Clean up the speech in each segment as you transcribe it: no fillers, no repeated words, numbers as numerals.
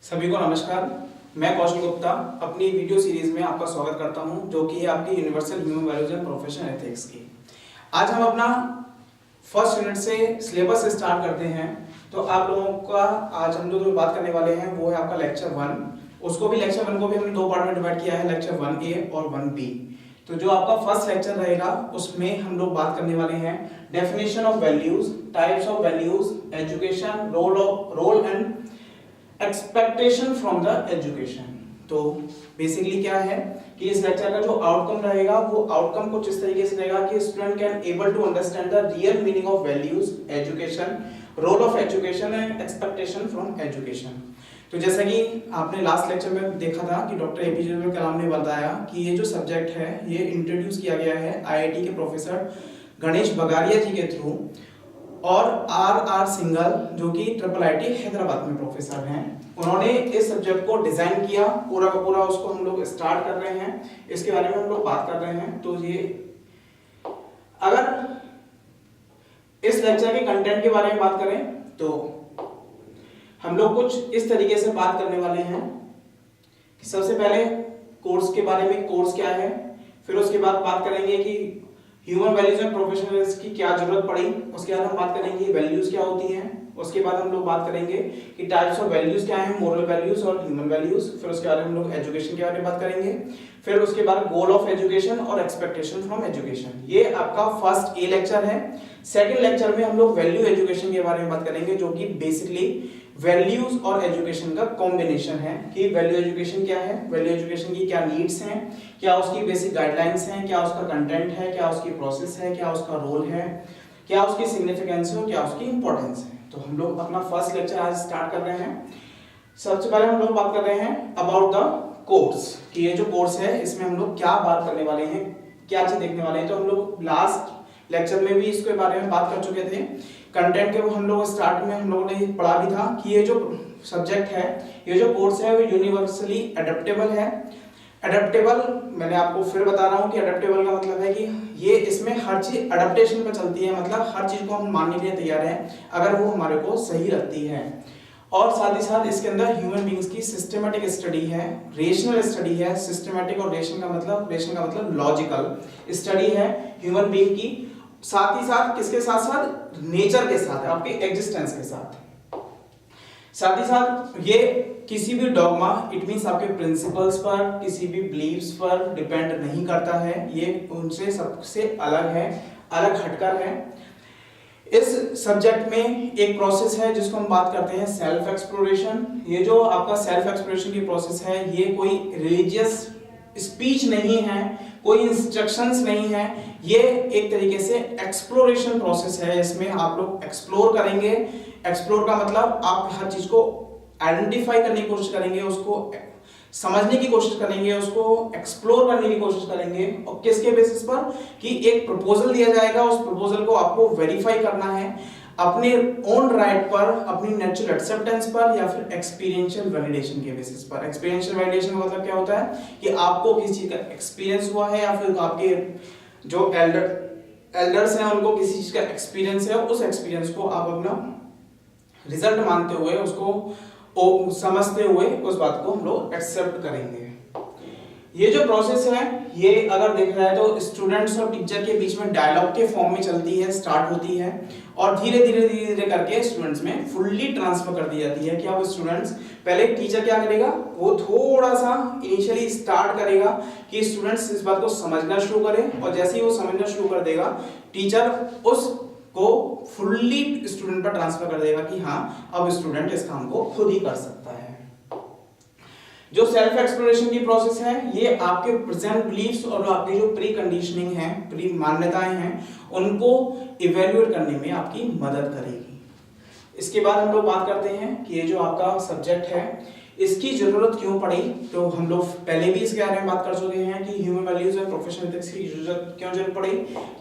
सभी को नमस्कार। मैं कौशल गुप्ता अपनी वीडियो सीरीज में आपका स्वागत करता हूं, जो कि है आपकी universal human values and professional ethics की। आज हम अपना फर्स्ट यूनिट से सिलेबस स्टार्ट करते हैं। तो आप लोगों का आज हम जो बात करने वाले हैं वो है आपका लेक्चर 1। उसको भी लेक्चर 1 को भी हमने दो पार्ट में डिवाइड किया है, लेक्चर 1A और 1B। तो जो आपका फर्स्ट लेक्चर रहेगा उसमें हम लोग बात करने वाले हैं definition of values, types of values, education, role and expectation from the education. तो बेसिकली क्या है कि इस लेक्चर का जो आउटकम रहेगा वो आउटकम कुछ इस तरीके से रहेगा कि student can able to understand the real meaning of values, education, role of education and expectation from education. तो जैसा कि आपने लास्ट लेक्चर में देखा था कि डॉक्टर एपीजे अब्दुल कलाम ने बताया कि ये जो सब्जेक्ट है ये इंट्रोड्यूस किया गया है आईआईटी के प्रोफेसर गणेश बगारिया जी के थ्रू, और आर सिंगल जो कि IIIT हैदराबाद में प्रोफेसर हैं, उन्होंने इस सब्जेक्ट को डिजाइन किया पूरा का पूरा। उसको हम लोग स्टार्ट कर रहे हैं, इसके बारे में हम लोग बात कर रहे हैं। तो ये अगर इस लेक्चर के कंटेंट के बारे में बात करें तो हम लोग कुछ इस तरीके से बात करने वाले हैं कि सबसे पहले कोर्स के बारे में, कोर्स क्या है, फिर उसके बाद बात करेंगे कि ह्यूमन वैल्यूज एंड प्रोफेशनल्स की क्या जरूरत पड़ी, उसके बाद हम बात करेंगे वैल्यूज क्या होती हैं, उसके बाद हम लोग बात करेंगे कि टाइप्स ऑफ वैल्यूज क्या हैं, मोरल वैल्यूज और ह्यूमन वैल्यूज, फिर उसके बाद हम लोग एजुकेशन के बारे में बात करेंगे, फिर उसके बाद गोल ऑफ एजुकेशन और एक्सपेक्टेशन फ्रॉम एजुकेशन। ये आपका फर्स्ट ए लेक्चर है। सेकंड लेक्चर में हम लोग वैल्यू एजुकेशन के बारे में बात करेंगे, जो कि बेसिकली वैल्यूज और एजुकेशन का कॉम्बिनेशन है कि वैल्यू एजुकेशन क्या है, वैल्यू एजुकेशन की क्या नीड्स हैं, क्या उसकी बेसिक गाइडलाइंस हैं, क्या उसका कंटेंट है, क्या उसकी प्रोसेस है, क्या उसका रोल है, क्या उसकी सिग्निफिकेंस है और क्या उसकी इंपॉर्टेंस है। तो हम लोग अपना फर्स्ट लेक्चर आज स्टार्ट कर रहे हैं। सबसे पहले हम लोग बात कर रहे हैं अबाउट द कोर्स कि ये जो कोर्स है इसमें हम लोग क्या बात करने वाले हैं, क्या चीज देखने वाले हैं। तो हम लोग लास्ट लेक्चर में भी इसके बारे में बात कर चुके थे। कंटेंट के हम लोग स्टार्ट में हम लोगों ने पढ़ा भी था कि ये जो सब्जेक्ट है, ये जो कोर्स है वो यूनिवर्सली एडेप्टेबल है। एडेप्टेबल मैंने आपको फिर बता रहा हूँ कि एडेप्टेबल का मतलब है कि ये इसमें हर चीज एडेप्टेशन पर चलती है, मतलब हर चीज को हम मानने के लिए तैयार हैं अगर वो हमारे को सही लगती है। और साथ ही साथ इसके अंदर ह्यूमन बीइंग्स की सिस्टमैटिक स्टडी है, रेशनल स्टडी है। सिस्टमैटिक और रेशन का मतलब लॉजिकल स्टडी है ह्यूमन बीइंग की, साथ ही साथ किसके साथ साथ नेचर के साथ, आपके एग्जिस्टेंस के साथ। साथ ही साथ ये किसी भी डॉगमा, इट मींस आपके प्रिंसिपल्स पर, किसी भी बिलीव्स पर डिपेंड नहीं करता है। ये उनसे सबसे अलग है, अलग हटकर है। इस सब्जेक्ट में एक प्रोसेस है जिसको हम बात करते हैं सेल्फ एक्सप्लोरेशन। ये जो आपका सेल्फ एक्सप्लोरेशन की प्रोसेस है ये कोई रिलीजियस स्पीच नहीं है, कोई इंस्ट्रक्शंस नहीं है, ये एक तरीके से एक्सप्लोरेशन प्रोसेस है। इसमें आप लोग एक्सप्लोर करेंगे। एक्सप्लोर का मतलब आप हर चीज को आइडेंटिफाई करने की कोशिश करेंगे, उसको समझने की कोशिश करेंगे, उसको एक्सप्लोर करने की कोशिश करेंगे। और किसके बेसिस पर कि एक प्रपोजल दिया जाएगा, उस प्रपोजल को आपको वेरीफाई करना है अपने ओन राइट पर, अपनी नेचुरल एक्सेप्टेंस पर, या फिर एक्सपीरियंशियल वैलिडेशन के बेसिस पर। एक्सपीरियंशियल वैलिडेशन का मतलब क्या होता है कि आपको किसी चीज का एक्सपीरियंस हुआ है, या फिर आपके जो एल्डर्स हैं उनको किसी चीज का एक्सपीरियंस है, उस एक्सपीरियंस को आप अपना रिजल्ट मानते हुए, उसको समझते हुए उस बात को हम लोग एक्सेप्ट करेंगे। ये जो प्रोसेस है ये अगर देख रहा है तो स्टूडेंट्स और टीचर के बीच में डायलॉग के फॉर्म में चलती है, स्टार्ट होती है, और धीरे धीरे करके स्टूडेंट्स में फुल्ली ट्रांसफर कर दी जाती है। कि अब स्टूडेंट्स पहले टीचर क्या करेगा, वो थोड़ा सा इनिशियली स्टार्ट करेगा कि स्टूडेंट्स इस बात को समझना शुरू करें, और जैसे ही वो समझना शुरू कर देगा टीचर उसको फुल्ली स्टूडेंट पर ट्रांसफर कर देगा कि हाँ अब स्टूडेंट इस काम को खुद ही कर सकता है। जो सेल्फ एक्सप्लोरेशन की प्रोसेस है ये आपके प्रेजेंट बिलीफ्स और आपकी जो प्री कंडीशनिंग है, प्री मान्यताएं हैं, उनको इवैल्यूएट करने में आपकी मदद करेगी। इसके बाद हम लोग बात करते हैं कि ये जो आपका सब्जेक्ट है इसकी जरूरत क्यों पड़ी। तो हम लोग पहले भी इसके बारे में बात कर चुके हैं कि ह्यूमन वैल्यूज और प्रोफेशनल एथिक्स की जरूरत पड़ी।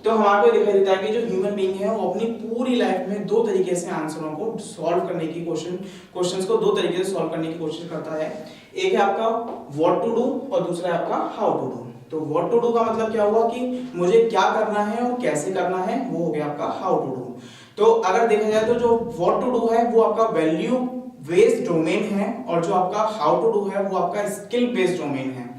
तो हमारे को दिखाई देता है कि जो ह्यूमन बीइंग है वो अपनी पूरी लाइफ में दो तरीके से आंसरों को सॉल्व करने की क्वेश्चंस को दो तरीके से सॉल्व करने की कोशिश करता है। एक है आपका व्हाट टू डू और दूसरा है आपका हाउ टू डू। तो व्हाट टू डू का मतलब क्या हुआ कि मुझे क्या करना है और कैसे करना है, वो हो गया आपका हाउ टू डू। तो अगर देखा जाए तो जो व्हाट टू डू है वो आपका बेस्ड डोमेन है और जो आपका हाउ टू डू है वो आपका स्किल बेस्ड डोमेन है।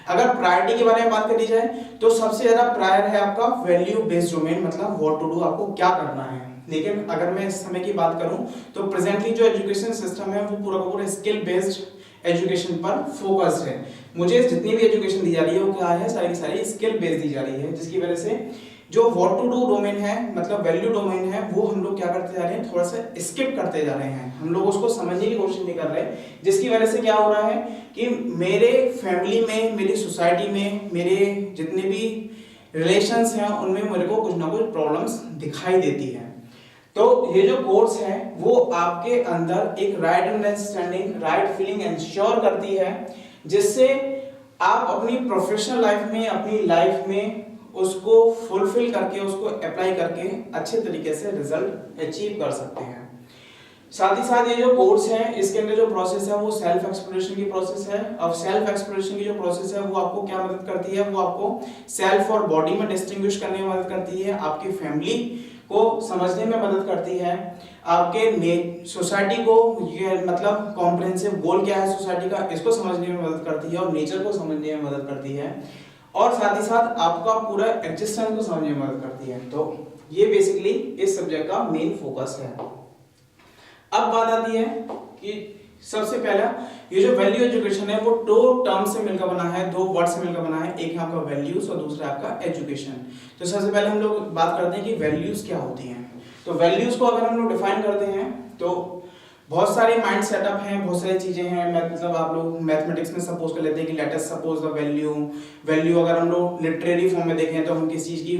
अगर प्रायोरिटी के बारे में बात करी जाए तो सबसे ज्यादा प्रायर है आपका वैल्यू बेस्ड डोमेन, मतलब व्हाट टू डू, आपको क्या करना है। लेकिन अगर मैं इस समय की बात करूं तो प्रेजेंटली जो एजुकेशन सिस्टम है वो पूरा का पूरा स्किल बेस्ड एजुकेशन पर फोकस्ड है। मुझे जितनी भी एजुकेशन दी जा रही है वो क्या है, सारी की सारी स्किल बेस्ड दी जा रही है, जिसकी वजह से जो व्हाट टू डू डोमेन है, मतलब वैल्यू डोमेन है, वो हम लोग क्या करते जा रहे हैं, थोड़ा सा स्किप करते जा रहे हैं। हम लोग उसको समझने की कोशिश नहीं कर रहे, जिसकी वजह से क्या हो रहा है कि मेरे फैमिली में, मेरी सोसाइटी में, मेरे जितने भी रिलेशंस हैं उनमें मेरे को कुछ ना कुछ प्रॉब्लम्स दिखाई देती है। तो ये जो कोर्स है वो आपके अंदर एक right understanding, right feeling ensure करती है, जिससे आप अपनी प्रोफेशनल लाइफ में, अपनी लाइफ में उसको फुलफिल करके, उसको अप्लाई करके अच्छे तरीके से रिजल्ट अचीव कर सकते हैं। साथ ही साथ ये जो कोर्स है इसके अंदर जो प्रोसेस है वो सेल्फ एक्सप्लोरेशन की प्रोसेस है। अब सेल्फ एक्सप्लोरेशन की जो प्रोसेस है वो आपको क्या मदद करती है, वो आपको सेल्फ और बॉडी में डिस्टिंग्विश करने में मदद करती है, आपकी फैमिली को समझने में मदद करती है, आपके सोसाइटी को, ये मतलब कॉम्प्रिहेंसिव गोल क्या है सोसाइटी का, इसको समझने में मदद करती है और नेचर को समझने में मदद करती है, और साथ ही साथ आपका पूरा एग्जिस्टेंस को समझने में मदद करती है। तो ये बेसिकली इस सब्जेक्ट का मेन फोकस है। अब बात आती है कि सबसे पहला ये जो वैल्यू एजुकेशन है वो दो टर्म से मिलकर बना है, दो वर्ड से मिलकर बना है, एक है आपका वैल्यूज और दूसरा आपका एजुकेशन। तो सबसे पहले हम लोग बात करते हैं कि वैल्यूज क्या होती हैं। तो वैल्यूज को अगर हम लोग डिफाइन करते हैं तो बहुत सारे माइंड सेटअप हैं, बहुत सारी चीजें हैं। मतलब आप लोग मैथमेटिक्स में सपोज कर लेते हैं कि let us suppose the value अगर हम लोग लिटरेरी फॉर्म में देखें तो हम किस चीज की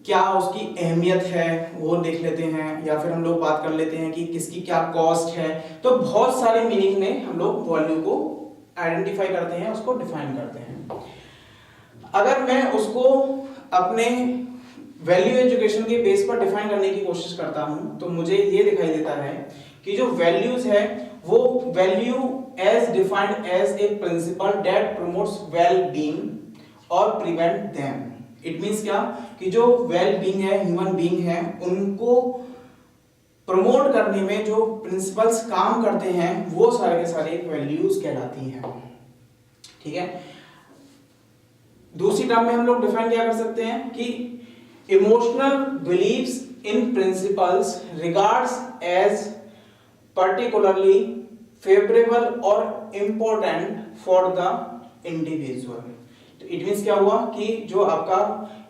क्या उसकी अहमियत है वो देख लेते हैं, या फिर हम लोग बात कर लेते हैं कि किसकी क्या कॉस्ट है। तो बहुत सारे मीनिंग में हम लोग वैल्यू को आइडेंटिफाई करते हैं, उसको डिफाइन करते हैं। अगर मैं उसको अपने वैल्यू एजुकेशन के बेस पर डिफाइन करने की कोशिश करता हूं तो मुझे ये दिखाई देता है कि जो वैल्यूज है वो value as defined as a principle that promotes well being और प्रिवेंट देम। इट मींस क्या कि जो वेल बीइंग है, ह्यूमन बीइंग है, उनको प्रमोट करने में जो प्रिंसिपल्स काम करते हैं वो सारे के सारे वैल्यूज कहलाती हैं। ठीक है। दूसरी टर्म में हम लोग डिफाइन क्या कर सकते हैं कि emotional beliefs in principles regards as particularly favorable or important for the individual। तो इट मींस क्या हुआ कि जो आपका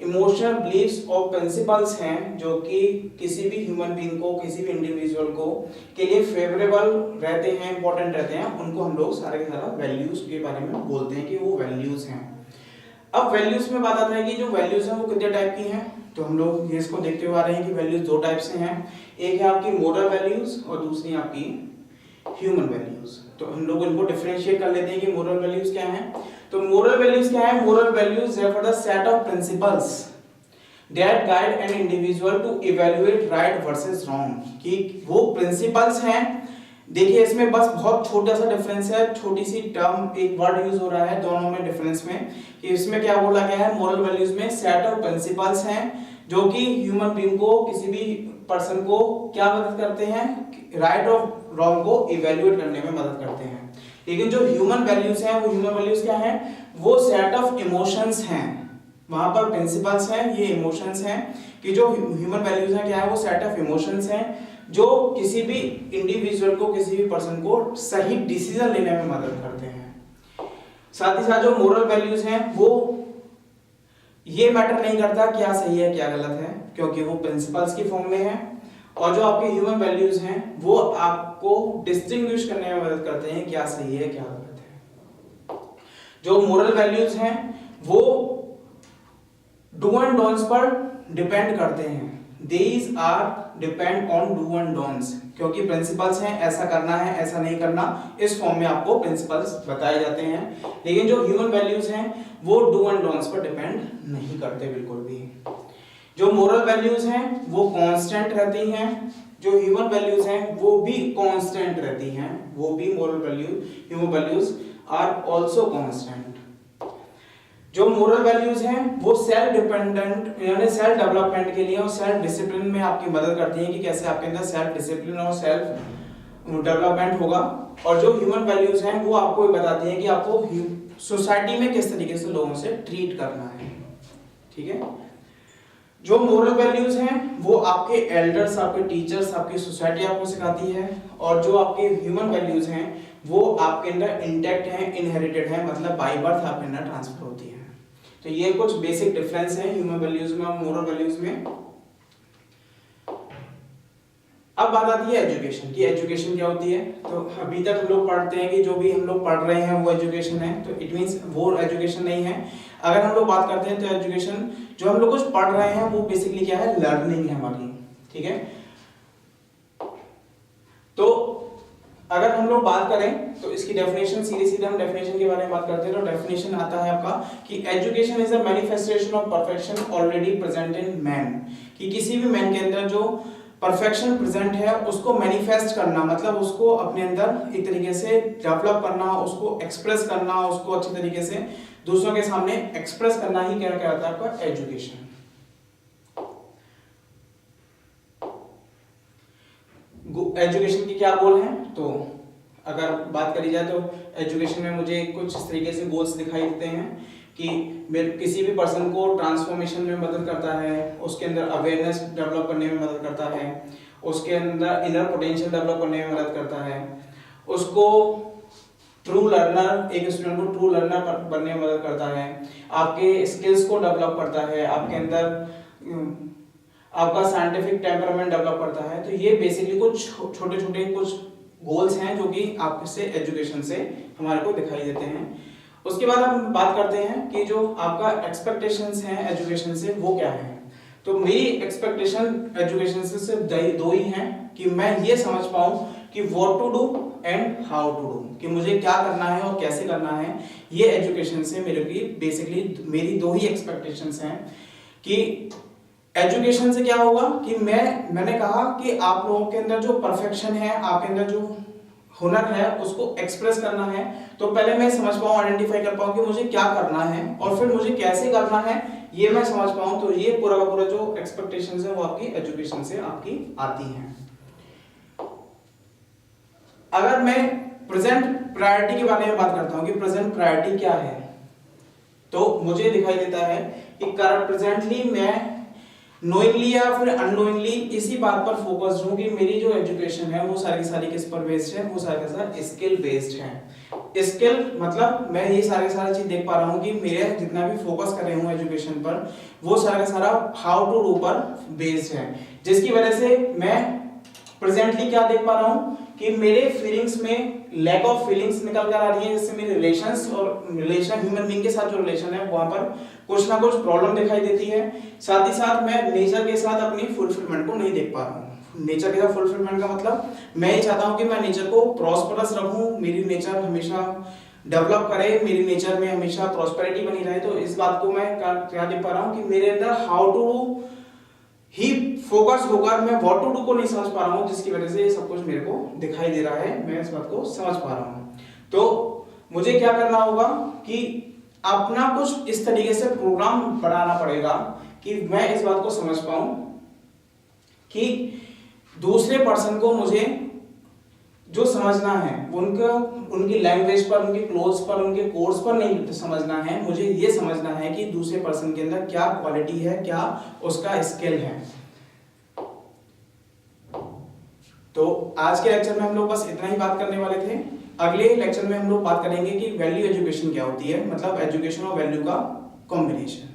इमोशनल बिलीफ्स और प्रिंसिपल्स हैं जो कि किसी भी ह्यूमन बीइंग को, किसी भी इंडिविजुअल को के लिए फेवरेबल रहते हैं, इंपॉर्टेंट रहते हैं, उनको हम लोग सारे के सारा वैल्यूज के बारे में बोलते हैं कि वो वैल्यूज हैं। अब वैल्यूज में बात आता है कि जो वैल्यूज हैं वो कितने टाइप की हैं। तो हम लोग ये इसको देखते हुए आ रहे हैं कि वैल्यूज दो टाइप से हैं, एक है आपकी मोरल वैल्यूज और दूसरी आपकी ह्यूमन वैल्यूज। तो हम लोग इनको डिफरेंशिएट कर लेते हैं कि मोरल वैल्यूज क्या हैं। तो मोरल वैल्यूज क्या है? Moral values refer the set of principles that guide an individual to evaluate right versus wrong. कि वो प्रिंसिपल्स हैं, देखिए इसमें बस बहुत छोटा सा डिफरेंस है, छोटी सी टर्म, एक वर्ड यूज हो रहा है दोनों में डिफरेंस में, कि इसमें क्या बोला गया है, मोरल वैल्यूज में सेट ऑफ प्रिंसिपल्स हैं जो कि ह्यूमन बीइंग को, किसी भी पर्सन को क्या मदद करते हैं, राइट और रॉन्ग को इवैल्यूएट करने में मदद करते हैं। लेकिन जो ह्यूमन वैल्यूज हैं वो ह्यूमन वैल्यूज क्या हैं, वो सेट ऑफ इमोशंस हैं। वहां पर प्रिंसिपल्स हैं, ये इमोशंस हैं, कि जो ह्यूमन वैल्यूज हैं क्या है, वो सेट ऑफ इमोशंस हैं जो किसी भी इंडिविजुअल को, किसी भी पर्सन को सही डिसीजन लेने में मदद करते हैं। साथ ही साथ जो मोरल वैल्यूज हैं वो ये मैटर नहीं करता क्या सही है क्या गलत है, क्योंकि वो प्रिंसिपल्स की फॉर्म में है। और जो आपके ह्यूमन वैल्यूज हैं वो आपको डिस्टिंग्विश करने में मदद करते हैं क्या सही है क्या गलत है। जो मोरल वैल्यूज हैं वो डू एंड डोंट्स पर डिपेंड करते हैं। These are depend on do and don'ts, क्योंकि प्रिंसिपल्स हैं, ऐसा करना है ऐसा नहीं करना, इस फॉर्म में आपको प्रिंसिपल्स बताए जाते हैं। लेकिन जो ह्यूमन वैल्यूज हैं वो डू एंड डोंट्स पर डिपेंड नहीं करते बिल्कुल भी। जो मोरल वैल्यूज हैं वो कांस्टेंट रहती हैं, जो ह्यूमन वैल्यूज हैं वो भी कांस्टेंट रहती हैं, वो भी moral value, human values are also constant. जो मोरल वैल्यूज हैं वो सेल्फ डिपेंडेंट यानी सेल्फ डेवलपमेंट के लिए और सेल्फ डिसिप्लिन में आपकी मदद करती हैं कि कैसे आपके अंदर सेल्फ डिसिप्लिन और सेल्फ डेवलपमेंट होगा, और जो ह्यूमन वैल्यूज हैं वो आपको बताती हैं कि आपको सोसाइटी में किस तरीके से लोगों से ट्रीट करना है। ठीक है, जो मोरल वैल्यूज हैं वो आपके एल्डर्स, आपके टीचर्स, आपकी सोसाइटी आपको सिखाती है, और जो आपके ह्यूमन वैल्यूज हैं वो आपके अंदर इंटैक्ट हैं, इनहेरिटेड हैं, मतलब बाय बर्थ आपके अंदर ट्रांसफर होती है। तो ये कुछ बेसिक डिफरेंस है ह्यूमन वैल्यूज में और मोरल वैल्यूज में। अब बात आती है एजुकेशन की। एजुकेशन क्या होती है? तो अभी तक हम लोग पढ़ते हैं कि जो भी हम लोग पढ़ रहे हैं वो एजुकेशन है, तो इट मींस वो एजुकेशन नहीं है। अगर हम लोग बात करते हैं तो एजुकेशन, जो हम लोग कुछ पढ़ रहे हैं वो बेसिकली क्या है? लर्निंग है हमारी। ठीक है, तो अगर हम लोग बात करें तो इसकी डेफिनेशन, सीधे सीधे हम डेफिनेशन के बारे में बात करते हैं, तो डेफिनेशन आता है आपका कि education is a manifestation of perfection already present in man. कि किसी भी मैन के अंदर जो परफेक्शन प्रेजेंट है उसको मैनिफेस्ट करना, मतलब उसको अपने अंदर एक तरीके से डेवलप करना, उसको एक्सप्रेस करना, उसको अच्छी तरीके से दूसरों के सामने एक्सप्रेस करना ही क्या कहलाता है? आपका एजुकेशन। एजुकेशन के क्या गोल हैं? तो अगर बात करी जाए तो एजुकेशन में मुझे कुछ इस तरीके से गोल्स दिखाई देते हैं कि किसी भी पर्सन को ट्रांसफॉर्मेशन में मदद करता है, उसके अंदर अवेयरनेस डेवलप करने में मदद करता है, उसके अंदर इनर पोटेंशियल डेवलप करने में मदद करता है, उसको ट्रू लर्नर, एक स्टूडेंट को ट्रू लर्नर बनने में मदद करता है, आपके स्किल्स को डेवलप करता है, आपके अंदर आपका साइंटिफिक टेम्परामेंट डेवलप करता है। तो ये बेसिकली कुछ छोटे छोटे कुछ गोल्स हैं जो कि आपसे एजुकेशन से हमारे को दिखाई देते हैं। उसके बाद हम बात करते हैं कि जो आपका एक्सपेक्टेशंस हैं एजुकेशन से वो क्या है। तो मेरी एक्सपेक्टेशन एजुकेशन से सिर्फ दो ही हैं कि मैं ये समझ पाऊं कि what to do and how to do, कि मुझे क्या करना है और कैसे करना है। ये एजुकेशन से मेरे की बेसिकली मेरी दो ही एक्सपेक्टेशंस हैं कि एजुकेशन से क्या होगा कि मैंने कहा कि आप लोगों के अंदर जो परफेक्शन है, आपके अंदर जो हुनर है उसको एक्सप्रेस करना है। तो पहले मैं समझ पाऊं, आइडेंटिफाई कर पाऊं कि मुझे क्या करना है और फिर मुझे कैसे करना है ये मैं समझ पाऊं। तो ये पूरा का पूरा जो एक्सपेक्टेशंस है वो आपकी एजुकेशन से आपकी आती हैं। अगर मैं प्रेजेंट प्रायोरिटी के बारे में बात करता हूं कि प्रेजेंट प्रायोरिटी क्या है, तो मुझे दिखाई देता है कि प्रेजेंटली मैं नोइंगली या फिर अननोइंगली इसी बात पर फोकस्ड हूं कि मेरी जो एजुकेशन है वो सारी सारी किस पर बेस्ड है? वो सारी स्किल बेस्ड है। स्किल मतलब मैं ये सारी चीज देख पा रहा हूं कि मेरे जितना भी फोकस कर रहे हूं एजुकेशन पर वो सारा हाउ टू डू पर बेस्ड है, जिसकी वजह से मैं प्रेजेंटली क्या देख पा रहा हूं कि मेरे फीलिंग्स में लैक ऑफ फीलिंग्स निकल कर आ रही है, जिससे मेरे रिलेशंस और रिलेशन ह्यूमन बीइंग के साथ जो रिलेशन है वहां पर कुछ ना कुछ प्रॉब्लम दिखाई देती है। साथ ही साथ मैं नेचर के साथ अपनी फुलफिलमेंट को नहीं देख पा रहा हूँ। नेचर के साथ फुलफिलमेंट का मतलब मैं ये चाहता हूँ कि मैं नेचर को प्रॉस्परस रखूँ, मेरी नेचर हमेशा डेवलप करे, मेरी नेचर में हमेशा प्रॉस्पेरिटी बनी रहे। तो इस बात को मैं क्या देख पा रहा हूँ कि मेरे अंदर हाउ टू डू ही फोकस होकर मैं व्हाट टू डू को नहीं समझ पा रहा हूं, जिसकी वजह से ये सब कुछ मेरे को दिखाई दे रहा है, मैं इस बात को समझ पा रहा हूं। तो मुझे क्या करना होगा कि अपना कुछ इस तरीके से प्रोग्राम बनाना पड़ेगा कि मैं इस बात को समझ पाऊं कि दूसरे पर्सन को मुझे जो समझना है उनकी लैंग्वेज पर, उनके क्लोथ्स पर, उनके कोर्स पर नहीं समझना है। मुझे ये समझना है कि दूसरे पर्सन के अंदर क्या क्वालिटी है, क्या उसका स्किल है। तो आज के लेक्चर में हम लोग बस इतना ही बात करने वाले थे। अगले लेक्चर में हम लोग बात करेंगे कि वैल्यू एजुकेशन क्या होती है, मतलब एजुकेशन और वैल्यू का कॉम्बिनेशन।